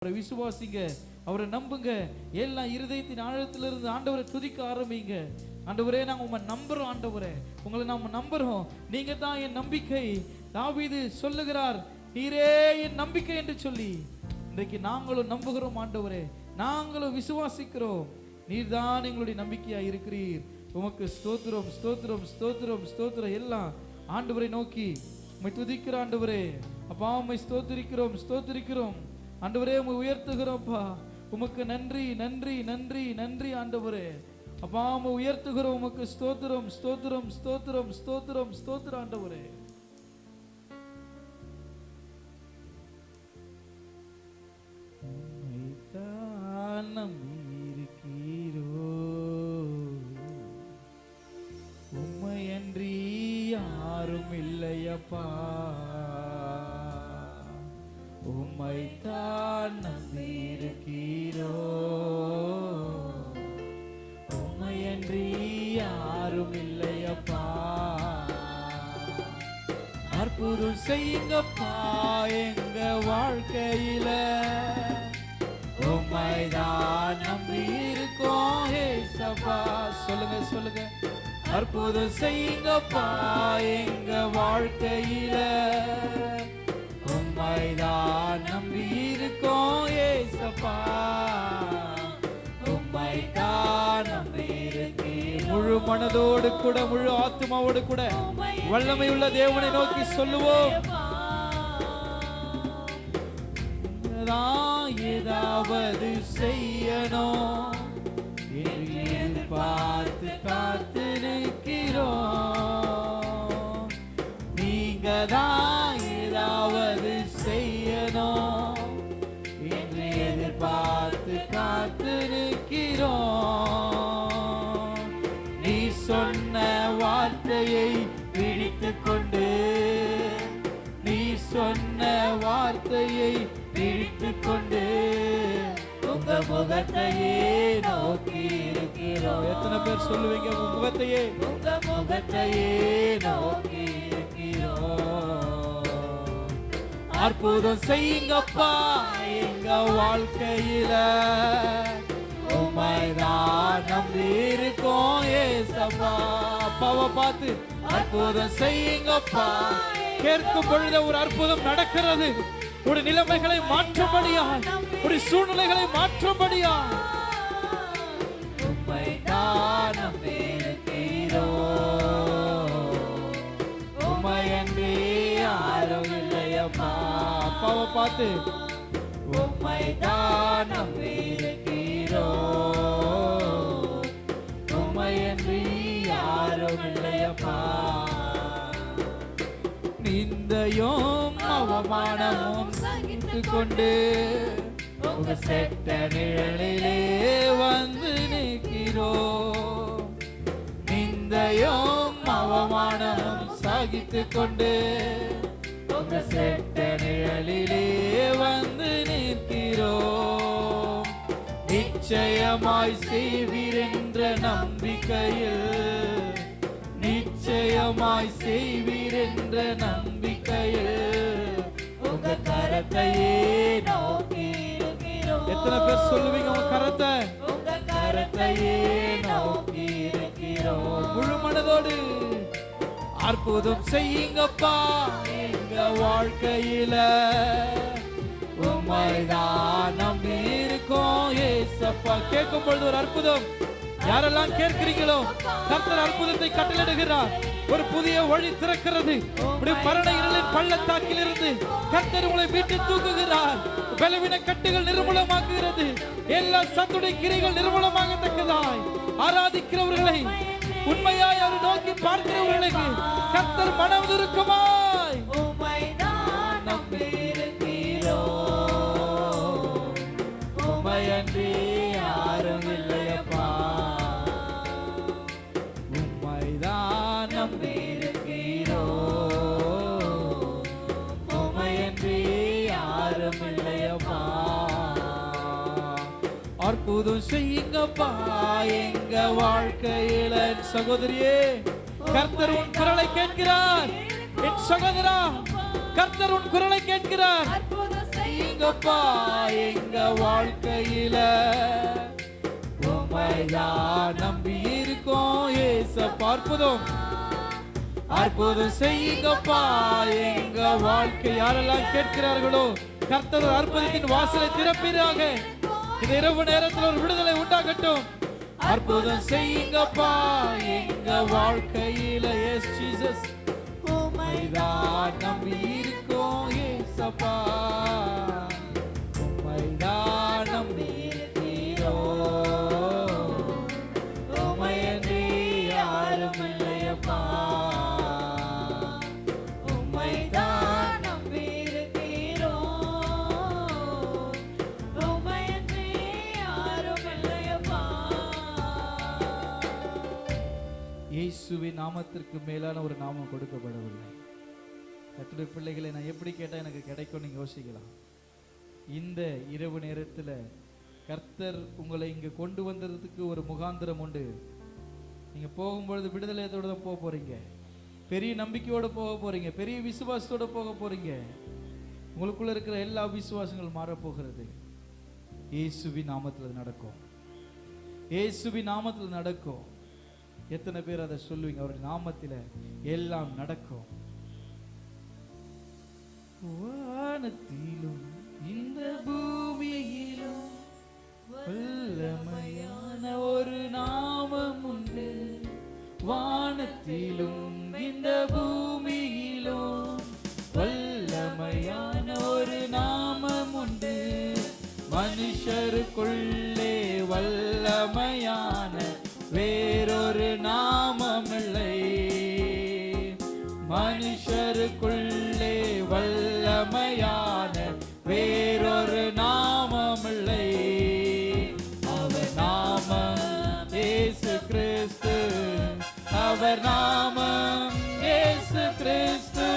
அவரை விசுவாசிங்க, அவரை நம்புங்க. எல்லா இருதயத்தின் ஆழத்திலிருந்து ஆண்டவரை துதிக்க ஆரம்பிங்க. ஆண்டவரே, நாங்க உங்களை நம்புறோம். ஆண்டவரே, உங்களை நாம நம்புறோம். நீங்க தான் என் நம்பிக்கை. தாவீது சொல்லுகிறார், நீரே என் நம்பிக்கை என்று சொல்லி. இன்றைக்கு நாங்களும் நம்புகிறோம். ஆண்டவரே, நாங்களும் விசுவாசிக்கிறோம். நீர் தான் எங்களுடைய நம்பிக்கையா இருக்கிறீர். உமக்கு ஸ்தோத்திரம், ஸ்தோத்திரம், ஸ்தோத்திரம், ஸ்தோத்திரம். எல்லாம் ஆண்டவரை நோக்கி உம்மை துதிக்கிற ஆண்டவரே. அப்பா, உம்மை ஸ்தோத்திரிக்கிறோம், ஸ்தோத்திரிக்கிறோம் ஆண்டவரே. உம்மை உயர்த்துகிறோம்ப்பா. உமக்கு நன்றி, நன்றி, நன்றி, நன்றி ஆண்டவரே. அப்பா, உம்மை உயர்த்துகிறோம். உமக்கு ஸ்தோத்திரம், ஸ்தோத்திரம், ஸ்தோத்திரம், ஸ்தோத்திரம், ஸ்தோத்திரம் ஆண்டவரே. உம்மைத்தான் நம்பியிருக்கிறோ, உம்மையன்றி யாரும் இல்லையப்பா. உம்மைத்தான் நம்பியிருக்கிறோ, உம்மையன்றி யாரும் இல்லையப்பா. அற்புதம் செய்யுங்கப்பா எங்க வாழ்க்கையில. உம்மைதான் நம்பியிருக்கோம் ஏசப்பா. சொல்லுங்க, சொல்லுங்க. அற்புதம் செய்யுங்கப்பா எங்க வாழ்க்கையில. உம்மைதான் நம்பியிருக்கோம் ஏசப்பா. உம்மைதான் நம்பியிருக்கேன். முழு மனதோடு கூட, முழு ஆத்மாவோடு கூட வல்லமை உள்ள தேவனை நோக்கி சொல்லுவோம். ஏதாவது செய்யணும் என்று எதிர்பார்த்து காத்து நிற்கிறோம். நீங்க தான் ஏதாவது செய்யணும் என்று எதிர்பார்த்து காத்து நிற்கிறோம். நீ சொன்ன வார்த்தையை பிடித்து கொண்டு, நீ சொன்ன வார்த்தையை பிடித்து கொண்டு உங்க முகத்தையே நோக்கி இருக்கிறோம். எத்தனை பேர் சொல்லுவீங்க உங்க முகத்தையே? உங்க முகத்தையே நோக்கி இருக்கிறோம். அற்புதம் செய்யுங்கப்பா எங்க வாழ்க்கையில. உம்மைதான் நம்பியிருக்கோம் ஏசப்பா. அப்பாவை பார்த்து அற்புதம் செய்யுங்கப்பா. கேட்கும் பொழுது ஒரு அற்புதம் நடக்கிறது. ஒரு நிலைமைகளை மாற்றும்படியா, ஒரு சூழ்நிலைகளை மாற்றும்படியா. உம்மைதான் நம்பியிருக்கிறோம், உம்மையன்றி யாரும் இல்லையப்பா. அப்பாவை பார்த்து உம்மைதான் நம்பியிருக்கிறோம், உம்மையன்றி யாரும் இல்லையப்பா. நிந்தையும் அவமானமும் சகித்து கொண்டு உங்க செட்ட நிழலிலே வந்து நிற்கிறோம். நிந்தையும் அவமானமும் சகித்து கொண்டு உங்க செட்ட நிழலிலே வந்து நிற்கிறோம். நிச்சயமாய் செய்வீர் என்ற நம்பிக்கையில், நிச்சயமாய் செய்வீர் என்ற நம்பிக்கையில் உங்க கரத்தையே நோக்கி இருக்கிறோம். எத்தனை பேர் சொல்லுவீங்க உங்க கரத்தை? உங்க கரத்தையே நோக்கி இருக்கிறோம். முழு மனதோடு அற்புதம் செய்யுங்கப்பா எங்க வாழ்க்கையில. உம்மைதான் நம்பி இருக்கோம் ஏசப்பா. கேட்கும் பொழுது ஒரு அற்புதம். யாரெல்லாம் கேட்கிறீங்களோ கர்த்தர் அற்புதத்தை கட்டளையிடுகிறார். ஒரு புதிய வழி திறக்கிறது. மரண இருளின் பள்ளத்தாக்கில் இருந்து கர்த்தர் உங்களை வீட்டு தூக்குகிறார். பலவீன கட்டுகள் நிர்மூலமாக்குகிறது. எல்லா சத்துடைய கிரைகள் நிர்மூலமாகத்தக்கதாய் ஆராதிக்கிறவர்களை, உண்மையாய் அவர் நோக்கி பார்க்கிறவர்களுக்கு கர்த்தர் மனம் இருக்குமாய். உம்மைதான் நம்பியிருக்கிறோம், உம்மையன்றி யாரும் இல்லையப்பா. உம்மைதான் நம்பியிருக்கிறோம், உம்மையன்றி யாரும் இல்லையப்பா. அற்புதம் செய்யுங்கப்பா எங்க வாழ்க்கையில. சகோதரியே, கர்த்தர் உன் குரலை கேட்கிறார். என் சகோதரா, கர்த்தர் உன் குரலை கேட்கிறார். செய்யுங்கப்பா எங்க வாழ்க்கையில. உம்மைதான் நம்பி இருக்கோம் ஏசப்பா. அற்புதம் அற்புதம் செய்யுங்கப்பா எங்க வாழ்க்கை. யாரெல்லாம் கேட்கிறார்களோ கர்த்தர் அற்புதத்தின் வாசலை திறப்பீராக. இந்த இரவு நேரத்தில் ஒரு விடுதலை உண்டாகட்டும். அற்புதம் செய்யுங்கப்பா எங்க வாழ்க்கையில. எஸ் ஜீசஸ், உம்மைதான் நம்பி இருக்கோம் ஏசப்பா. உம்மைதான் நம்பி இருக்கிறோம். உம்மையன்றி யாரும் இல்லையப்பா. உம்மைதான் நம்பி இருக்கிறோம். உம்மையன்றி யாரும் இல்லையப்பா. இயேசுவின் நாமத்திற்கு மேலான ஒரு நாமம் கொடுக்கப்படவில்லை. கர்த்தருடைய பிள்ளைகளை நான் எப்படி கேட்டால் எனக்கு கிடைக்கும் நீங்க யோசிக்கலாம். இந்த இரவு நேரத்தில் கர்த்தர் உங்களை இங்கே கொண்டு வந்ததுக்கு ஒரு முகாந்திரம் உண்டு. நீங்க போகும்பொழுது விடுதலையத்தோட தான் போக போறீங்க. பெரிய நம்பிக்கையோட போக போறீங்க. பெரிய விசுவாசத்தோட போக போறீங்க. உங்களுக்குள்ள இருக்கிற எல்லா விசுவாசங்களும் மாறப்போகிறது. இயேசுவின் நாமத்தில் நடக்கும். இயேசுவின் நாமத்தில் நடக்கும். எத்தனை பேர் அதை சொல்லுவீங்க? அவருடைய நாமத்தில் எல்லாம் நடக்கும். வானத்திலும் இந்த பூமியிலும் வல்லமையான ஒரு நாமம் உண்டு. வானத்திலும் இந்த பூமியிலும் வல்லமையான ஒரு நாமம் உண்டு. மனுஷருக்குள்ளே வல்லமையான வேறொரு நாமமில்லை. மனுஷருக்குள்ளே வல்லமையான வேறொரு நாமமில்லை. அவர் நாமம் இயேசு கிறிஸ்து. அவர் நாமம் இயேசு கிறிஸ்து.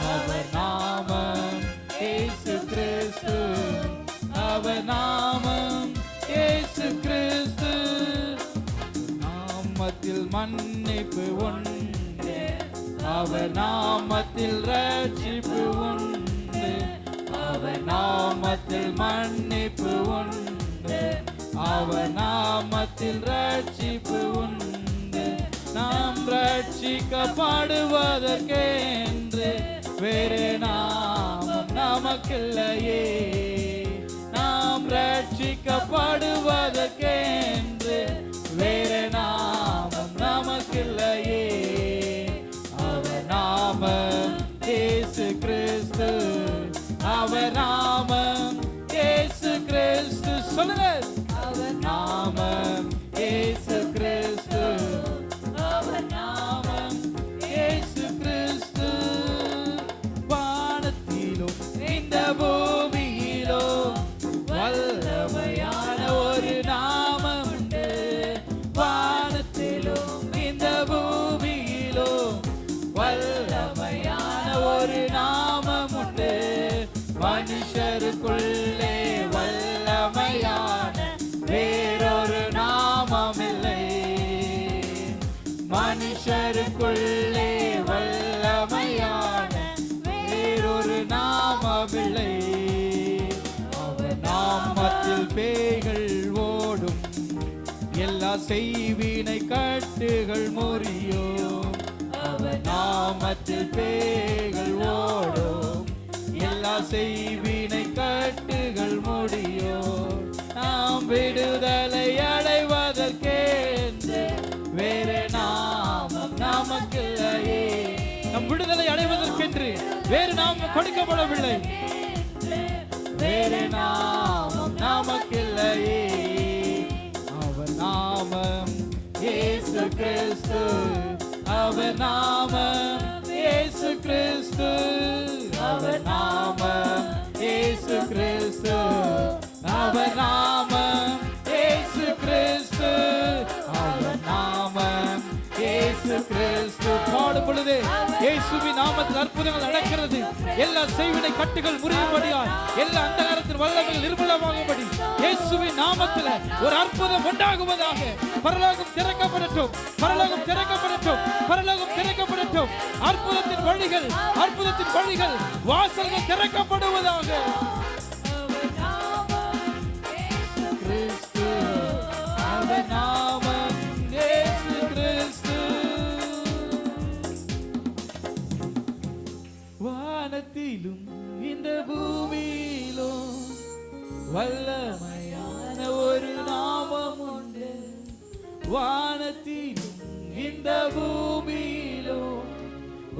அவர் நாமம் இயேசு கிறிஸ்து. அவர் நாமம் இயேசு கிறிஸ்து. நாமத்தில் மன்னிப்பு உண்டு. அவர் நாமத்தில் ரட்சிப்பு உண்டு. அவர் நாமத்தில் மன்னிப்பு உண்டு. அவர் நாமத்தில் ரட்சிப்பு உண்டு. நாம் ரட்சிக்கப்படுவதற்கென்று வேறு நாமம் நமக்கில்லையே. நாம் ரட்சிக்கப்படுவதற்கென்று வேறு நாமம் நமக்கில்லையே. அவர் நாமம் இயேசு கிறிஸ்து. அவர் நாமம் இயேசு கிறிஸ்து. சொல்லுங்க. அவர் நாமம் இயேசு கிறிஸ்து. அவர் நாமம் இயேசு கிறிஸ்து. வானத்திலும் இந்த பூமியிலும் வல்லமையான ஒரு நாமம் உண்டு. வானத்திலும் இந்த பூமியிலும் வல்லமையான ஒரு நாமம் உண்டு. மனுஷருக்குள்ளே வல்லமையான வேறொரு நாமமில்லை. மனுஷருக்குள்ளே வல்லமையான வேறொரு நாமமில்லை. அவர் நாமத்தில் பேய்கள் ஓடும். எல்லா செய்வினை கட்டுகள் முறியும். அவர் நாமத்தில் பேய்கள் ஓடும். எல்லா செய்வினை கட்டுகள் முடியும். நாம் விடுதலை அடைவதற்கென்று வேறு நாமம் நமக்கில்லையே. நம் விடுதலை அடைவதற்கென்று வேறு நாமம் கொடுக்கப்படவில்லை. வேறு நாமம் நமக்கில்லையே. அவர் நாமம் இயேசு கிறிஸ்து. அவர் நாமம் இயேசு கிறிஸ்து. அவர் நாமம் இயேசு கிறிஸ்து. அவர் நாமம் இயேசு கிறிஸ்து. அவர் நாமம் இயேசு கிறிஸ்து. பாடும் பொழுது இயேசுவின் நாமத்தில் அற்புதங்கள் நடக்கிறது. எல்லா செய்வினை கட்டுகள் முறியும்படியாய், எல்லா அந்தகாரத்தின் வல்லமைகள் நிர்மூலமாகும்படி இயேசுவின் நாமத்தில் ஒரு அற்புதம் உண்டாகுவதாக. பரலோகம் திறக்கப்படட்டும். பரலோகம் திறக்கப்படட்டும். பரலோகம் திறக்கப்படட்டும். அற்புதத்தின் வழிகள், அற்புதத்தின் வழிகள், வாசல்கள் திறக்கப்படுவதாக. வல்லமையான ஒரு நாமம் உண்டு, வானத்திலும் இந்த பூமியிலும்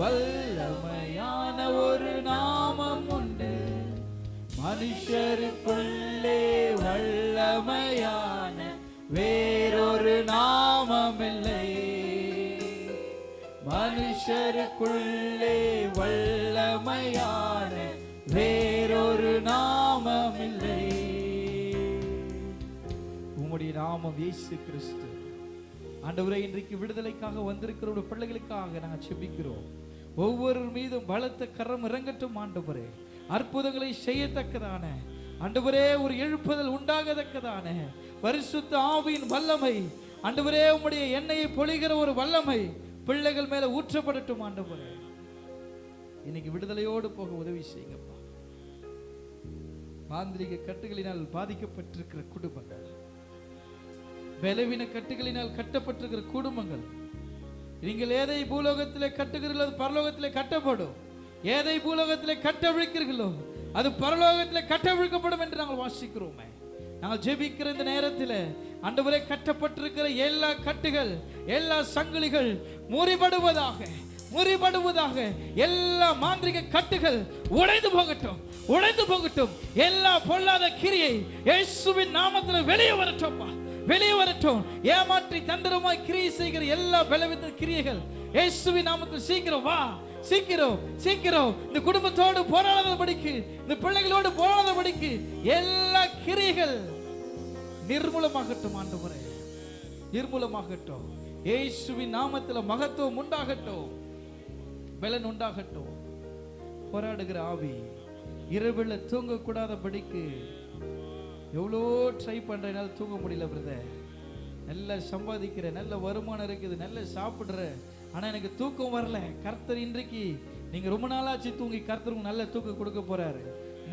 வல்லமையான ஒரு நாமம் உண்டு, மனுஷருக்குள்ளே வல்லமையான வேறொரு நாமம் இல்லை, மனுஷருக்குள்ளே வல்லமையான வேறொரு நாமம் இல்லை. உம்முடைய நாமம் இயேசு கிறிஸ்து. ஆண்டவரே, இன்றைக்கு விடுதலைக்காக வந்திருக்கிற பிள்ளைகளுக்காக நாங்கள் செபிக்கிறோம். ஒவ்வொரு மீதும் பலத்த கரம் இறங்கட்டும் ஆண்டவரே. அற்புதங்களை செய்யத்தக்கதான ஆண்டவரே, ஒரு எழுப்புதல் உண்டாகத்தக்கதான பரிசுத்த ஆவியின் வல்லமை ஆண்டவரே, உம்முடைய எண்ணெயை பொழிகிற ஒரு வல்லமை பிள்ளைகள் மேல ஊற்றப்படட்டும் ஆண்டவரே. இன்னைக்கு விடுதலையோடு போக உதவி செய்யுங்கப்பா. மாந்திரிக கட்டுகளினால் பாதிக்கப்பட்டிருக்கிற குடும்பங்கள், பலவீன கட்டுகளினால் கட்டப்பட்டிருக்கிற குடும்பங்கள், நீங்கள் எதை பூலோகத்திலே கட்டுகிறீர்களோ அது பரலோகத்திலே கட்டப்படும், எதை பூலோகத்திலே கட்டவிழ்க்கிறீர்களோ அது பரலோகத்திலே கட்டவிழ்க்கப்படும் என்று நாங்கள் வாசிக்கிறோமே. நாங்கள் ஜெபிக்கிற இந்த நேரத்தில் ஆண்டவரே, கட்டப்பட்டிருக்கிற எல்லா கட்டுகள், எல்லா சங்கிலிகள் முறிபடுவதாக, முறிபடுவதாக. எல்லா மாந்திரிக கட்டுகள் உடைந்து போகட்டும், உடைந்து போகட்டும். எல்லா பொல்லாத கிரியை இயேசுவின் நாமத்தில் வெளியே வரட்டும்ப்பா, வெளியே வரட்டும். ஏமாற்றி தந்திரமாய் கிரியை செய்கிற எல்லா பலவீன கிரியைகள் இயேசுவின் நாமத்தில் சீக்கிரம் வா, சீக்கிரம் சீக்கிரம். இந்த குடும்பத்தோடு போராடாதபடிக்கு, இந்த பிள்ளைகளோடு போராடாதபடிக்கு எல்லா கிரியைகள் நிர்மூலமாகட்டும் ஆண்டவரே, நிர்மூலமாகட்டும். இயேசுவின் நாமத்தில் மகத்துவம் உண்டாகட்டும், பலன் உண்டாகட்டும். போராடுகிற ஆவி இரவில் தூங்க கூடாதபடிக்கு எவ்வளோ ட்ரை பண்றேன், தூங்க முடியல பிரதர். நல்லா சம்பாதிக்கிற, நல்ல வருமானம் இருக்குது, நல்ல சாப்பிடுற, ஆனா எனக்கு தூக்கம் வரல. கர்த்தர் இன்றைக்கு நீங்க ரொம்ப நாளாச்சு தூங்கி, கர்த்தருக்கு நல்ல தூக்கம் கொடுக்க போறாரு,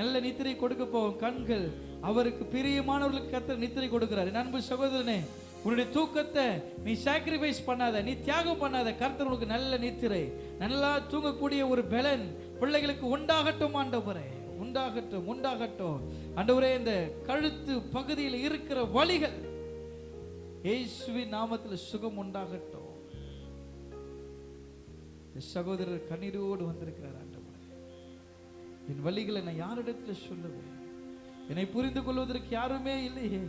நல்ல நித்திரை கொடுக்க போகும். கண்கள் அவருக்கு பிரியமானவர்களுக்கு கர்த்தர் நித்திரை கொடுக்கிறாரு. அன்பு சகோதரனே, உன்னுடைய தூக்கத்தை நீ சாக்ரிஃபைஸ் பண்ணாத, நீ தியாகம் பண்ணாத. கர்த்தர் உனக்கு நல்ல நித்திரை, நல்லா தூங்கக்கூடிய ஒரு பலன் பிள்ளைகளுக்கு உண்டாகட்டும் ஆண்டவரே, உண்டாகட்டும், உண்டாகட்டும் ஆண்டவரே. இந்த கழுத்து பகுதியில் இருக்கிற வலிகள் இயேசுவின் நாமத்தில் சுகம் உண்டாகட்டும். சகோதரர் கண்ணீரோடு வந்திருக்கிறார். ஆண்டவரே, என் வலிகளை நான் யாரிடத்தில் சொல்லுவேன்? என்னை புரிந்து கொள்வதற்கு யாருமே இல்லையே.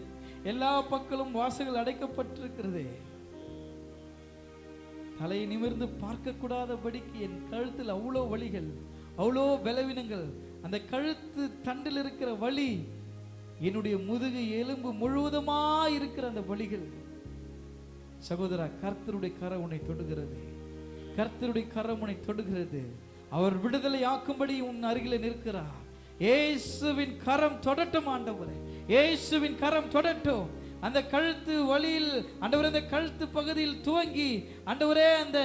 எல்லா பக்கமும் வாசல்கள் அடைக்கப்பட்டிருக்கிறதே. தலையை நிமிர்ந்து பார்க்க கூடாதபடிக்கு என் கழுத்தில் அவ்வளோ வலிகள், அவ்வளோ பலவீனங்கள். அந்த கழுத்து தண்டில் இருக்கிற வலி, என்னுடைய முதுகு எலும்பு முழுவதுமா இருக்கிற அந்த வலிகள். சகோதரா, கர்த்தருடைய கரம் உன்னை தொடுகிறது, கர்த்தருடைய கரம் உன்னை தொடுகிறது. அவர் விடுதலை ஆக்கும்படி உன் அருகில நிற்கிறார். இயேசுவின் கரம் தொடட்டும் ஆண்டவரே, இயேசுவின் கரம் தொடட்டும். அந்த கழுத்து வலியில் ஆண்டவரே, அந்த கழுத்து பகுதியில் துவங்கி ஆண்டவரே, அந்த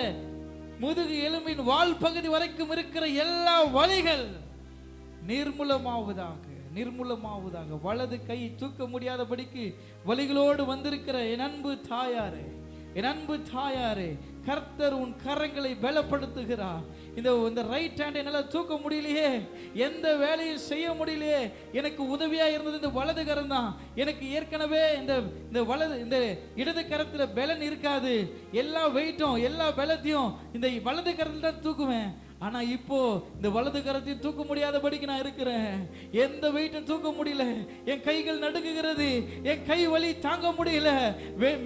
முதுகு எலும்பின் வால் பகுதி வரைக்கும் இருக்கிற எல்லா வலிகள் நிர்மூலமாவதாக, நிர்மூலமாவதாக. வலது கை தூக்க முடியாதபடிக்கு வலிகளோடு வந்திருக்கிற என் அன்பு தாயாரே, என் அன்பு தாயாரே, கர்த்தர் உன் கரங்களை பலப்படுத்துகிறார். இந்த ரைட் ஹேண்ட் என்னால தூக்க முடியலையே, எந்த வேலையும் செய்ய முடியலையே, எனக்கு உதவியா இருந்தது இந்த வலது கரம் தான். எனக்கு ஏற்கனவே இந்த இடது கரத்துல பலன் இருக்காது. எல்லா வெயிட்டும் எல்லா பலத்தையும் இந்த வலது கரத்துல தான் தூக்குவேன். ஆனா இப்போ இந்த வலது கரத்தையும் தூக்க முடியாதபடிக்கு நான் இருக்கிறேன். எந்த வெயிட்டும் தூக்க முடியல, என் கைகள் நடுங்குகிறது, என் கை வலி தாங்க முடியல.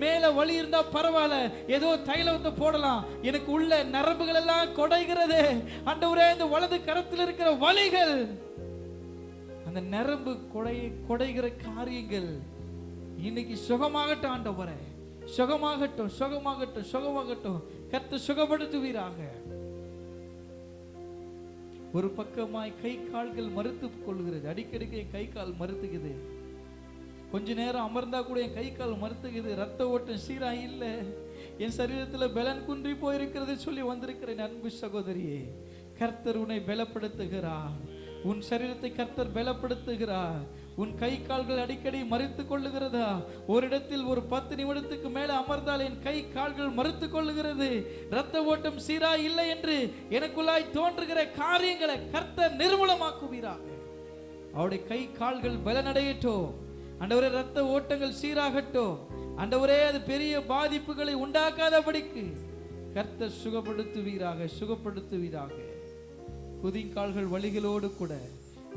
மேல வலி இருந்தா பரவாயில்ல, ஏதோ தைலத்தை போடலாம், எனக்கு உள்ள நரம்புகள் எல்லாம் கொடைகிறது. ஆண்டவரே, இந்த வலது கரத்தில் இருக்கிற வலிகள், அந்த நரம்பு கொடைகிற காரியங்கள் இன்னைக்கு சுகமாகட்டும் ஆண்டவரே, சுகமாகட்டும், சுகமாகட்டும், சுகமாகட்டும். கர்த்தர் சுகப்படுத்துவீராக. ஒரு பக்கமாய் கை கால்கள் மறுத்து கொள்கிறது. அடிக்கடிக்கு என் கை கால் மறுத்துக்குது. கொஞ்ச நேரம் அமர்ந்தா கூட என் கை கால் மறுத்துக்குது. ரத்த ஓட்டம் சீரா இல்லை, என் சரீரத்தில் பலன் குன்றி போயிருக்கிறது சொல்லி வந்திருக்கிறேன். அன்பு சகோதரியே, கர்த்தர் உன்னை பலப்படுத்துகிறார். உன் சரீரத்தை கர்த்தர் பலப்படுத்துகிறார். உன் கை கால்கள் அடிக்கடி மறுத்து கொள்ளுகிறதா? ஒரு இடத்தில் ஒரு 10 நிமிடத்துக்கு மேல அமர்ந்தால் என் கை கால்கள் மறுத்து கொள்ளுகிறது, இரத்த ஓட்டம் சீரா இல்லை என்று எனக்குள்ளாய் தோன்றுகிற காரியங்களை கர்த்தர் நிர்மூலமாக்குவீராக. அவருடைய கை கால்கள் பலனடையட்டும் ஆண்டவரே. இரத்த ஓட்டங்கள் சீராகட்டும் ஆண்டவரே. அது பெரிய பாதிப்புகளை உண்டாக்காதபடிக்கு கர்த்தர் சுகப்படுத்துவீராக, சுகப்படுத்துவீராக. குதிங்கால்கள் வலிகளோடு கூட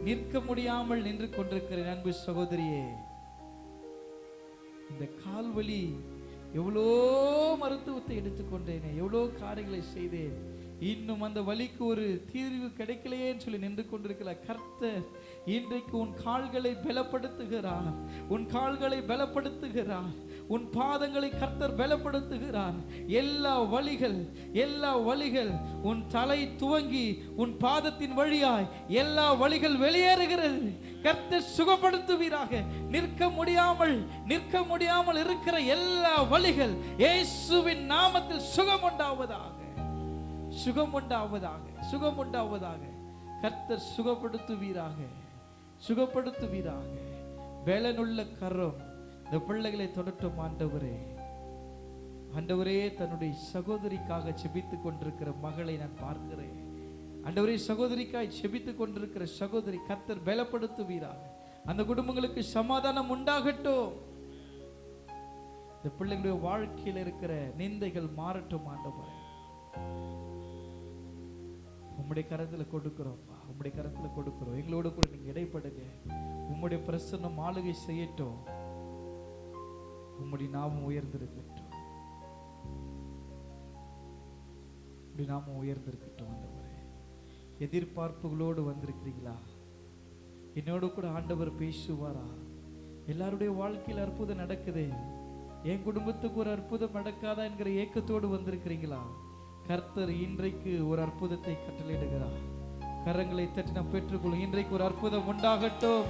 நிற்க முடியாமல் நின்று கொண்டிருக்கிற அன்பு சகோதரியே, இந்த கால் வலி எவ்வளோ மருத்துவத்தை எடுத்துக்கொண்டேனே, எவ்வளோ காரியங்களை செய்தேன், இன்னும் அந்த வலிக்கு ஒரு தீர்வு கிடைக்கலையேன்னு சொல்லி நின்று கொண்டிருக்கிற கர்த்தர் இன்றைக்கு உன் கால்களை பலப்படுத்துகிறார், உன் கால்களை பலப்படுத்துகிறார், உன் பாதங்களை கர்த்தர் பலப்படுத்துகிறார். எல்லா வலிகள் உன் தலை துவங்கி உன் பாதத்தின் வழியாய் எல்லா வலிகள் வெளியேறுகிறது. கர்த்தர் சுகப்படுத்துவீராக. நிற்க முடியாமல் இருக்கிற எல்லா வலிகள் இயேசுவின் நாமத்தில் சுகம் உண்டாவதாக, சுகம் உண்டாவதாக, சுகம் உண்டாவதாக. கர்த்தர் சுகப்படுத்துவீராக, சுகப்படுத்துவீராக. பலனுள்ள கரம் இந்த பிள்ளைகளை தொடட்டும் ஆண்டவரே. ஆண்டவரே, தன்னுடைய சகோதரிக்காக செபித்துக் கொண்டிருக்கிற மகளை நான் பார்க்கிறேன் ஆண்டவரே. சகோதரிக்காய் செபித்துக் கொண்டிருக்கிற சகோதரி கர்த்தர் பலப்படுத்துவீராக. அந்த குடும்பங்களுக்கு சமாதானம் உண்டாகட்டும். இந்த பிள்ளைகளுடைய வாழ்க்கையில் இருக்கிற நிந்தைகள் மாறட்டும் ஆண்டவரே. உம்முடைய கரத்துல கொடுக்கிறோம்ப்பா, உம்முடைய கரத்துல கொடுக்கிறோம். எங்களோடு கூட நீங்க இடைப்படுங்க. உம்முடைய பிரசன்னம் ஆளுகை செய்யட்டும். உம்முடைய நாமம் உயர்ந்திருக்கட்டும், நாமம் உயர்ந்திருக்கட்டும் ஆண்டவரே. எதிர்பார்ப்புகளோடு வந்திருக்கிறீங்களா? என்னோடு கூட ஆண்டவர் பேசுவாரா? எல்லாருடைய வாழ்க்கையில் அற்புதம் நடக்குது, என் குடும்பத்துக்கு ஒரு அற்புதம் நடக்காதா என்கிற ஏக்கத்தோடு வந்திருக்கிறீங்களா? கர்த்தர் இன்றைக்கு ஒரு அற்புதத்தை கட்டளையிடுகிறார். கரங்களை தட்டி நாம் பெற்றுக்கொள்ளும். இன்றைக்கு ஒரு அற்புதம் உண்டாகட்டும்.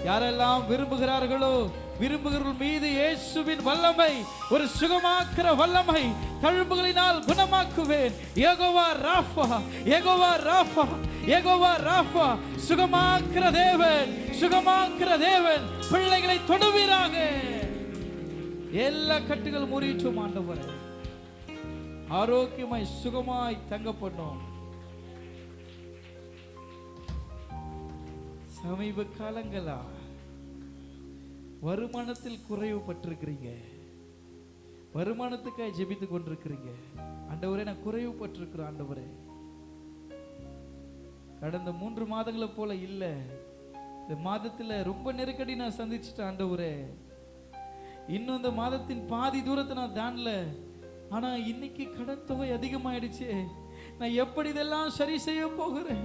யாரெல்லாம் விரும்புகிறவர்கள் மீது இயேசுவின் வல்லமை, ஒரு சுகமாக்குற வல்லமை, தழும்புகளினால் குணமாக்குவேன். யெகோவா ராஃபா, யெகோவா ராஃபா, யெகோவா ராஃபா. சுகமாக்குற தேவன், சுகமாக்குற தேவன் பிள்ளைகளை தொடுவீராக. எல்லா கட்டுகள் முறியட்டும் ஆண்டவரே. ஆரோக்கியமாய் சுகமாய் தங்க பண்ணோம். சமீப காலங்களா வருமானத்தில் குறைவு பட்டிருக்கிறீங்க, வருமானத்துக்காக ஜெபித்துக் கொண்டிருக்கிறீங்க. ஆண்டவரே, நான் குறைவு பட்டிருக்கிறேன் ஆண்டவரே. கடந்த 3 மாதங்களை போல இல்ல, இந்த மாதத்துல ரொம்ப நெருக்கடி நான் சந்திச்சுட்டேன் ஆண்டவரே. இன்னும் இந்த மாதத்தின் பாதி தூரத்தை நான் தாண்டல. ஆனா இன்னைக்கு கடன் தொகை அதிகமாயிடுச்சு. நான் எப்படி இதெல்லாம் சரி செய்ய போகிறேன்?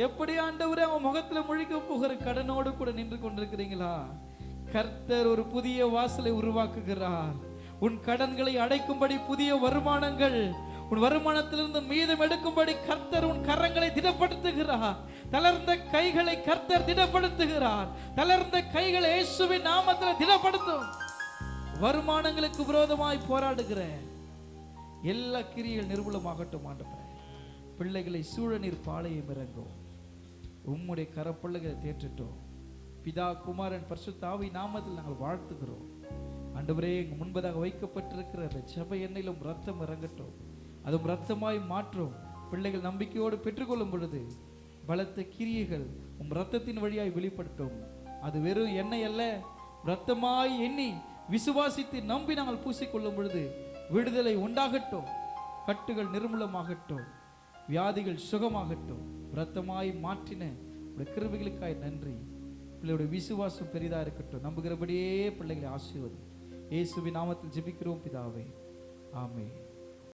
எப்படி ஆண்டவரே அவன் முகத்துல முழிக்க போகிற? கடனோடு கூட நின்று கொண்டிருக்கிறீங்களா? கர்த்தர் ஒரு புதிய வாசலை உருவாக்குகிறார். உன் கடன்களை அடைக்கும்படி புதிய வருமானங்கள், உன் வருமானத்திலிருந்து மீதம் எடுக்கும்படி கர்த்தர் உன் கரங்களை திடப்படுத்துகிறார். தளர்ந்த கைகளை கர்த்தர் திடப்படுத்துகிறார். தளர்ந்த கைகளை இயேசுவின் நாமத்தில் திடப்படுத்தும். வருமானங்களுக்கு விரோதமாய் போராடுகிற எல்லா கிரியைகள் நிர்மூலமாகட்டும் ஆண்டவரே. பிள்ளைகளை சூழநீர் பாளையம் இறங்கும். உம்முடைய கரப்பிள்ளைகளை தேற்றட்டும். பிதா, குமாரன், பரிசுத்த ஆவி நாமத்தில் நாங்கள் வாழ்த்துகிறோம் ஆண்டவரே. எங்க முன்பதாக வைக்கப்பட்டிருக்கிற அந்த ஜெப எண்ணெயிலும் ரத்தம் இறங்கட்டும். அதுவும் ரத்தமாய் மாற்றும். பிள்ளைகள் நம்பிக்கையோடு பெற்றுக்கொள்ளும் பொழுது பலத்த கிரியைகள் உம் ரத்தத்தின் வழியாய் வெளிப்படுத்தும். அது வெறும் எண்ணெய் அல்ல, ரத்தமாய் எண்ணி விசுவாசித்து நம்பி நாங்கள் பூசிக்கொள்ளும் பொழுது விடுதலை உண்டாகட்டும். கட்டுகள் நிர்மூலமாகட்டும். வியாதிகள் சுகமாகட்டும். ரத்தமாய் மாற்றின கிருபைகளுக்காய் நன்றி. பிள்ளையுடைய விசுவாசம் பெரிதா இருக்கட்டும். நம்புகிறபடியே பிள்ளைகளை ஆசீர்வதி. இயேசுவின் நாமத்தில் ஜெபிக்கிறோம் பிதாவே, ஆமென்.